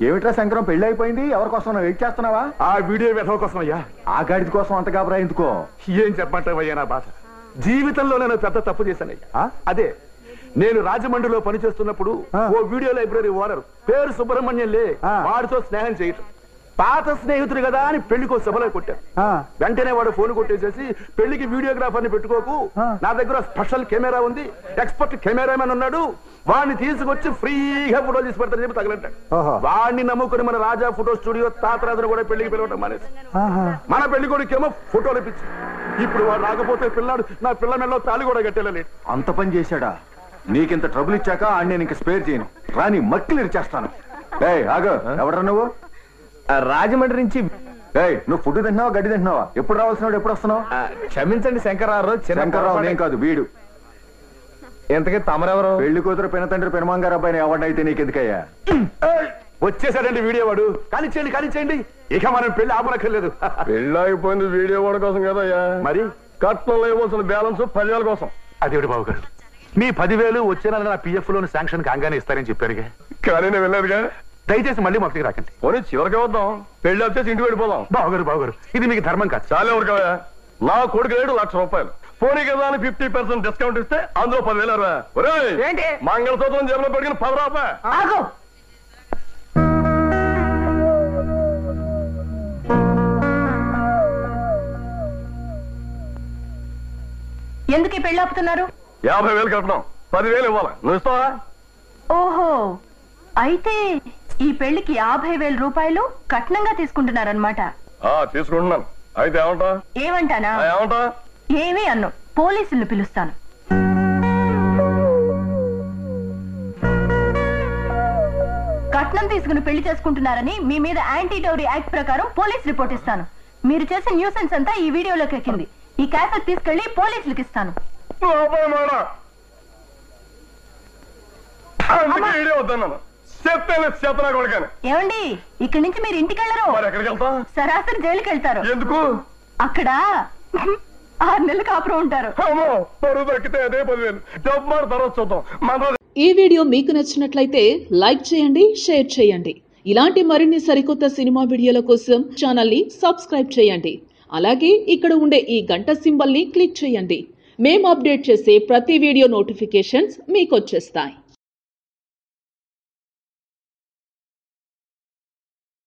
ఏమిట్రా శంకరం, పెళ్లి అయిపోయింది, ఎవరి కోసం వెయిట్ చేస్తున్నావా? ఆ వీడియో వెధవ కోసం అయ్యా. ఆ గాడిద కోసం అంత గాబరా ఎందుకో? ఏం చెప్పమంటావయ్యా నా బాధ. జీవితంలో నేను పెద్ద తప్పు చేశానయ్యా. అదే నేను రాజమండ్రిలో పనిచేస్తున్నప్పుడు ఓ వీడియో లైబ్రరీ ఓనర్ పేరు సుబ్రహ్మణ్యం లే వాడితో స్నేహం చేయటం. పాత స్నేహితుడు కదా అని పెళ్లికో సభలో కొట్టారు. వెంటనే వాడు ఫోన్ కొట్టేసేసి పెళ్లికి వీడియోగ్రాఫర్ ని పెట్టుకోకు, నా దగ్గర స్పెషల్ కెమెరా ఉంది, ఎక్స్పర్ట్ కెమెరామెన్ ఉన్నాడు, వాడిని తీసుకొచ్చి ఫ్రీగా ఫోటోలు తీసి పెడతారని చెప్పి తగలంటాడు. వాడిని నమ్ముకుని మన రాజా ఫోటో స్టూడియో తాతరాజును కూడా పెళ్లికి పిలవటం మానేసి మన పెళ్లి కొడుకేమో ఫోటోలు ఇప్పించి ఇప్పుడు వాడు రాకపోతే పిల్లాడు నా పిల్ల మెడలో తాళి కూడా కట్టేలేదు. అంత పని చేశాడా? నీకింత ట్రబుల్ ఇచ్చాక ఆ నేను ఇంక స్పేర్ చేయను, రాని మక్కిలు ఇచ్చేస్తాను. ఆగ, ఎవడరా నువ్వు? రాజమండ్రి నుంచి. నువ్వు ఫుడ్ తింటున్నావా గడ్డి తింటున్నావా? ఎప్పుడు రావాల్సిన ఎప్పుడు వస్తున్నావు? క్షమించండి శంకర్రావు. శంకర్రావు నేను కాదు, వీడు. ఎంతకీ తమరెవరు? పెళ్లి కూతురు పినతండ్రి పెనుమంగారు అబ్బాయిని ఎవడైతే నీకెందుకయ్యా? వచ్చేసాడండి వీడియో వాడు. కానిచ్చేయండి. ఇక మనం పెళ్లి ఆపనక్కర్లేదు. పెళ్లి అయిపోయింది వీడియో వాడు కోసం కదయ్యా, మరి కట్నంలో ఇవ్వాల్సిన బ్యాలెన్స్ 10,000 కోసం. అదేవిడు బాబు గారు, మీ 10,000 వచ్చే నెల నా పిఎఫ్ లోని శాంక్షన్ కాగానే ఇస్తారని చెప్పారుగా. కానీ నేను వెళ్ళలేదుగా. దయచేసి మళ్ళీ మొదటికి రాకండి. పోనీ చివరికి వద్దాం, పెళ్లి వచ్చేసి ఇంటికి వెళ్ళిపోదాం. బావగారు ఇది మీకు ధర్మం కాదు. చాలా ఎవరు కావా? నా కొడుకు రేటు ₹1,00,000. పోనీ కదా అని 50% డిస్కౌంట్ ఇస్తే అందులో 10,000. మంగళసూత్రం జేబులో పెట్టుకుని 10 రూపాయలు. ఎందుకు పెళ్లి ఆపుతున్నారు? 50,000 కట్టడం, 10,000 ఇవ్వాలి. నువ్వు ఇస్తావా? ఓహో, అయితే ఈ పెళ్లికి 50,000 రూపాయలు కట్నంగా తీసుకుంటున్నారనమాట. తీసుకుంటున్నాను. అయితే ఏమంటా? ఏమంటానా? ఏమంటా? ఏమీ అన్ను, పోలీసుల్ని పిలుస్తాను. కట్నం తీసుకుని పెళ్లి చేసుకుంటున్నారని మీ మీద యాంటీ డౌరీ యాక్ట్ ప్రకారం పోలీస్ రిపోర్ట్ ఇస్తాను. మీరు చేసే న్యూసెన్స్ అంతా ఈ వీడియోలోకి ఎక్కింది. ఈ క్యాసెట్ తీసుకెళ్లి పోలీసులకు ఇస్తాను. ఏమండి, ఇక్కడి నుంచి మీరు ఇంటికి వెళ్ళరు, సరాసరి జైలుకి వెళ్తారు. ఎందుకు? అక్కడ 6 నెలలు కాపురం ఉంటారు. ఈ వీడియో మీకు నచ్చినట్లయితే లైక్ చేయండి, షేర్ చేయండి. ఇలాంటి మరిన్ని సరికొత్త సినిమా వీడియోల కోసం ఛానల్ ని సబ్స్క్రైబ్ చేయండి. అలాగే ఇక్కడ ఉండే ఈ గంట సింబల్ ని క్లిక్ చేయండి. మేము అప్డేట్ చేసే ప్రతి వీడియో నోటిఫికేషన్స్ మీకు వచ్చేస్తాయి.